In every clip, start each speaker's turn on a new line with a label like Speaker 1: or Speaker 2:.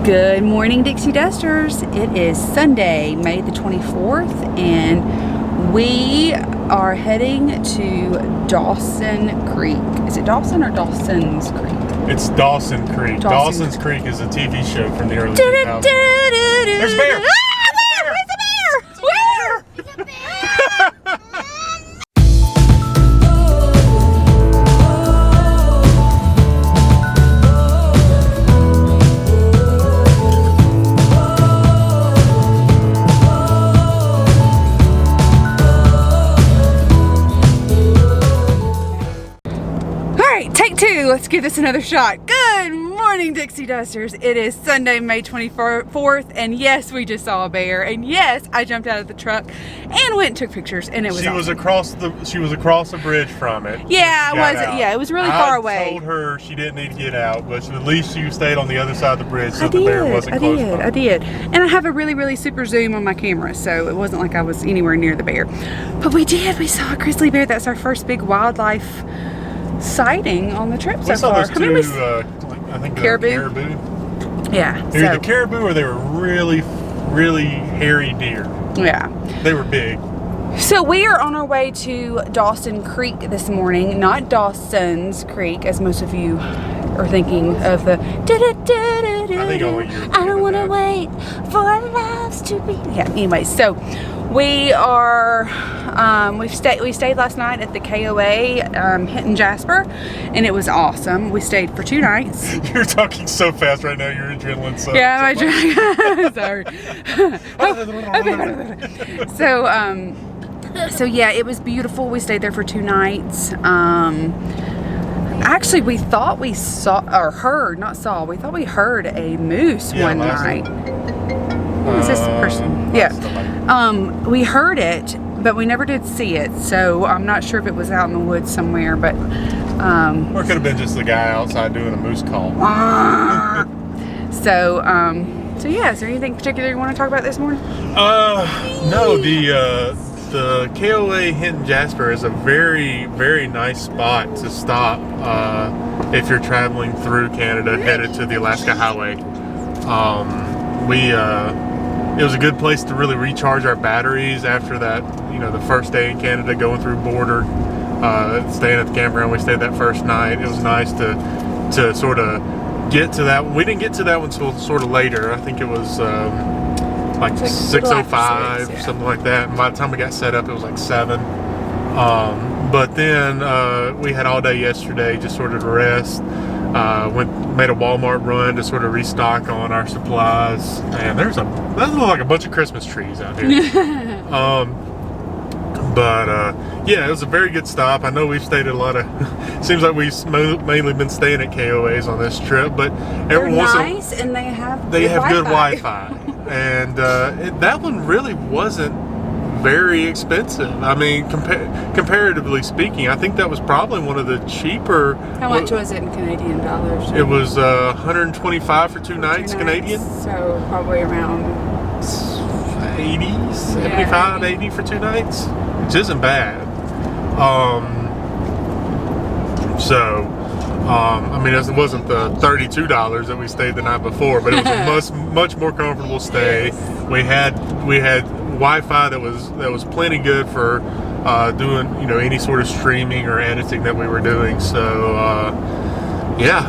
Speaker 1: Good morning, Dixie Dusters. It is Sunday, May the 24th, and we are heading to Dawson Creek. Is it Dawson or Dawson's Creek?
Speaker 2: It's Dawson Creek. Dawson's Creek is a TV show from the early 2000s. There's a bear!
Speaker 1: It's a bear! Where?
Speaker 3: It's a bear!
Speaker 1: Take two. Let's give this another shot. Good morning, Dixie Dusters. It is Sunday, May 24th, and yes, we just saw a bear, and yes, I jumped out of the truck and went and took pictures, and it was awesome.
Speaker 2: She was across the bridge from it.
Speaker 1: Yeah, it was really far away.
Speaker 2: I told her she didn't need to get out, but at least she stayed on the other side of the bridge so the bear wasn't close by.
Speaker 1: I did. And I have a really super zoom on my camera, so it wasn't like I was anywhere near the bear. But we saw a grizzly bear. That's our first big wildlife sighting on the trip so far.
Speaker 2: I think caribou.
Speaker 1: Yeah.
Speaker 2: They were the caribou, or they were really hairy deer.
Speaker 1: Yeah.
Speaker 2: They were big.
Speaker 1: So we are on our way to Dawson Creek this morning, not Dawson's Creek, as most of you are thinking of the. I don't want to wait for our lives to be. Yeah. Anyway, so we are. We stayed last night at the KOA Jasper, and it was awesome. We stayed for 2 nights.
Speaker 2: You're talking so fast right now. Your adrenaline's so.
Speaker 1: Yeah, my sorry. So yeah, it was beautiful. We stayed there for 2 nights. Actually, we thought we saw or heard, not saw. We thought we heard a moose one night. Is this person? Yeah. We heard it, but we never did see it. So I'm not sure if it was out in the woods somewhere, but.
Speaker 2: Or it could have been just the guy outside doing a moose call.
Speaker 1: So yeah. Is there anything particular you want to talk about this morning?
Speaker 2: No. The KOA Jasper is a very nice spot to stop if you're traveling through Canada headed to the Alaska Highway. It was a good place to really recharge our batteries after that, the first day in Canada going through border, staying at the campground. We stayed that first night. It was nice to sort of get to that. We didn't get to that one until sort of later. I think it was like 6:05, something like that. And by the time we got set up, it was like 7. But then we had all day yesterday just sort of to rest. Made a Walmart run to sort of restock on our supplies. And that looked like a bunch of Christmas trees out here. Yeah, it was a very good stop. I know we've stayed at a lot of. Seems like we've mainly been staying at KOAs on this trip, but
Speaker 1: they're nice and they have
Speaker 2: good Wi-Fi. And that one really wasn't very expensive. I mean, comparatively speaking, I think that was probably one of the cheaper.
Speaker 1: How much was it in Canadian dollars?
Speaker 2: It was 125 for 2 nights Canadian. So
Speaker 1: probably around
Speaker 2: 75, 80 for 2 nights, which isn't bad. I mean, it wasn't the $32 that we stayed the night before, but it was a much more comfortable stay. We had Wi-Fi that was plenty good for doing any sort of streaming or editing that we were doing. So yeah,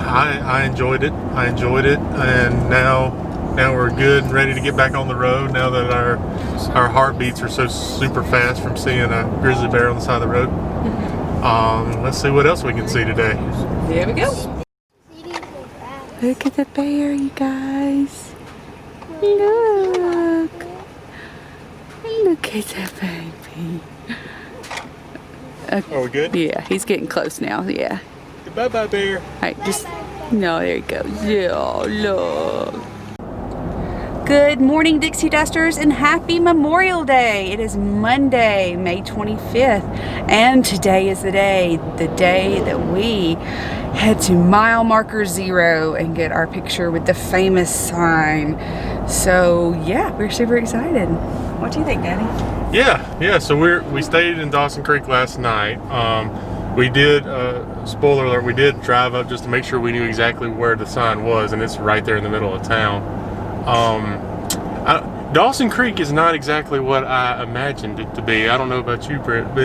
Speaker 2: I enjoyed it. And now we're good and ready to get back on the road. Now that our heartbeats are so super fast from seeing a grizzly bear on the side of the road. Let's see what else we can see today.
Speaker 1: Here we go. Look at the bear, you guys. Look at the baby.
Speaker 2: Okay. Are we good?
Speaker 1: Yeah, he's getting close now. Yeah.
Speaker 2: Bye-bye, bear.
Speaker 1: All right, no, there he goes. Yeah, look. Good morning, Dixie Dusters, and happy Memorial Day. It is Monday, May 25th, and today is the day that we head to mile marker 0 and get our picture with the famous sign. So yeah, we're super excited. What do you think, Daddy?
Speaker 2: Yeah. So we stayed in Dawson Creek last night. We did, spoiler alert, we did drive up just to make sure we knew exactly where the sign was, and it's right there in the middle of town. Dawson Creek is not exactly what I imagined it to be. I don't know about you, Britt, but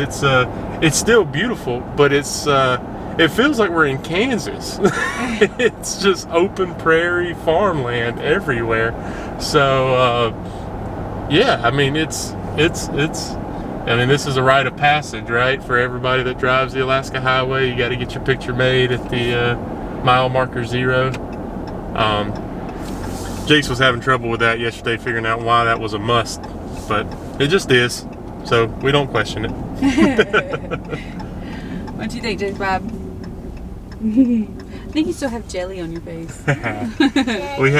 Speaker 2: it's still beautiful, but it feels like we're in Kansas. It's just open prairie farmland everywhere. So yeah, I mean this is a rite of passage, right? For everybody that drives the Alaska Highway, you got to get your picture made at the mile marker 0. Jace was having trouble with that yesterday, figuring out why that was a must, but it just is, so we don't question it.
Speaker 1: What do you think, Jace Bob? I think you still have jelly on your face.
Speaker 2: we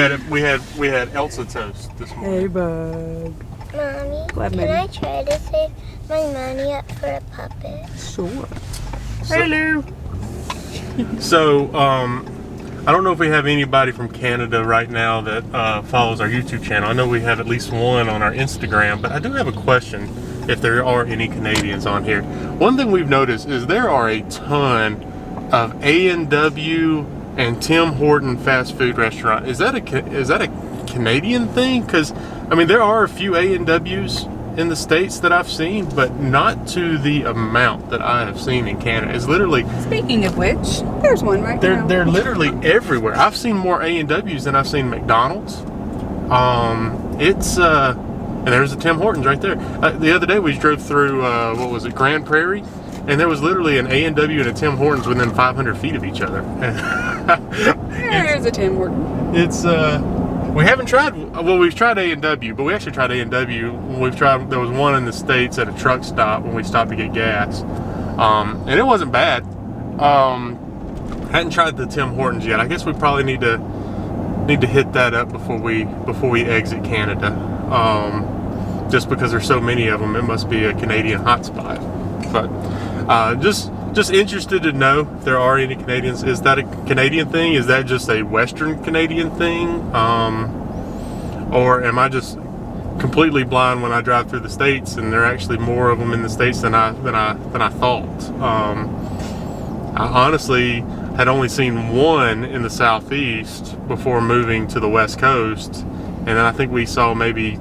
Speaker 2: had Elsa toast this morning.
Speaker 1: Hey, bud.
Speaker 3: Mommy, can I try to save my money up for a puppet?
Speaker 1: Sure. Hello.
Speaker 2: So, I don't know if we have anybody from Canada right now that follows our YouTube channel. I know we have at least one on our Instagram, but I do have a question if there are any Canadians on here. One thing we've noticed is there are a ton of A&W and Tim Horton fast food restaurant. Is that a Canadian thing? Because, I mean, there are a few A&Ws in the States that I've seen, but not to the amount that I have seen in Canada. It's literally...
Speaker 1: Speaking of which, there's one right now.
Speaker 2: They're literally everywhere. I've seen more A&Ws than I've seen McDonald's. And there's a Tim Hortons right there. The other day we drove through, what was it, Grand Prairie? And there was literally an A&W and a Tim Hortons within 500 feet of each other.
Speaker 1: There's a Tim Hortons.
Speaker 2: It's... We haven't tried, well, we've tried A&W, but we actually tried A&W. There was one in the States at a truck stop when we stopped to get gas. And it wasn't bad. Hadn't tried the Tim Hortons yet. I guess we probably need to hit that up before we exit Canada. Just because there's so many of them, it must be a Canadian hotspot. But just interested to know if there are any Canadians. Is that a Canadian thing? Is that just a Western Canadian thing? Or am I just completely blind when I drive through the States and there are actually more of them in the States than I thought? I honestly had only seen one in the Southeast before moving to the West Coast, and then I think we saw maybe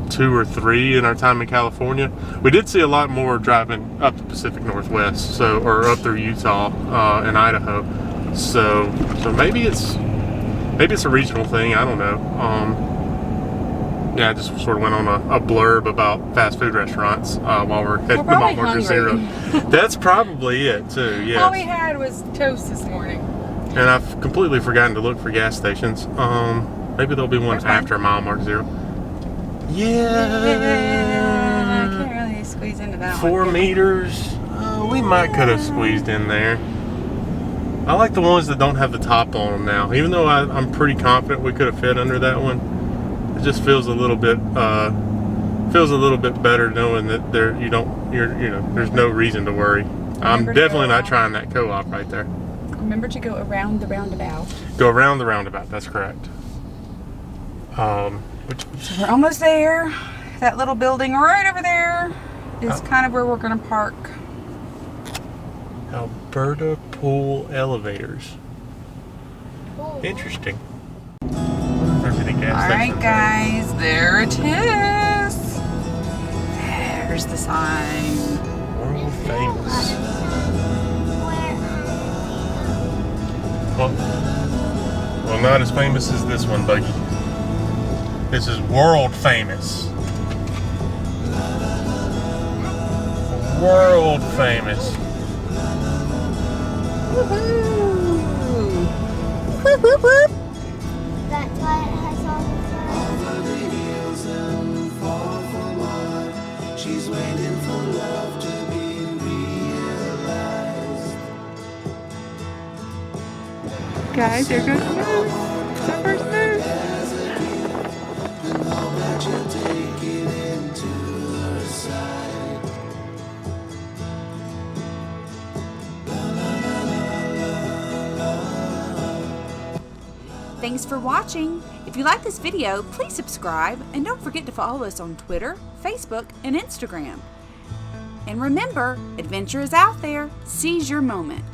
Speaker 2: 2 or 3 in our time in California. We did see a lot more driving up the Pacific Northwest, or up through Utah and Idaho. So maybe it's a regional thing. I don't know. Yeah, I just sort of went on a blurb about fast food restaurants while we're heading to mile marker 0. That's probably it too. Yes.
Speaker 1: All we had was toast this morning.
Speaker 2: And I've completely forgotten to look for gas stations. Maybe there'll be one after mile marker 0. Yeah,
Speaker 1: I can't really squeeze into that
Speaker 2: 4
Speaker 1: one.
Speaker 2: meters. We might could have squeezed in there. I like the ones that don't have the top on them now. Even though I'm pretty confident we could have fit under that one, it just feels a little bit better knowing that there's no reason to worry. I'm definitely not trying that co-op right there.
Speaker 1: Remember to go around the roundabout.
Speaker 2: Go around the roundabout. That's correct.
Speaker 1: So we're almost there. That little building right over there is kind of where we're going to park.
Speaker 2: Alberta Pool Elevators. Interesting.
Speaker 1: Alright guys, there it is. There's the sign.
Speaker 2: World famous. Well, not as famous as this one, Buggy. This is world famous. World famous.
Speaker 1: Woohoo! Whoop, whoop, whoop.
Speaker 3: That's why it has all the fun.
Speaker 4: She's waiting for love to be realized.
Speaker 1: Guys, there goes the moose. It's our first moose. Thanks for watching. If you like this video, please subscribe and don't forget to follow us on Twitter, Facebook, and Instagram. And remember, adventure is out there. Seize your moment.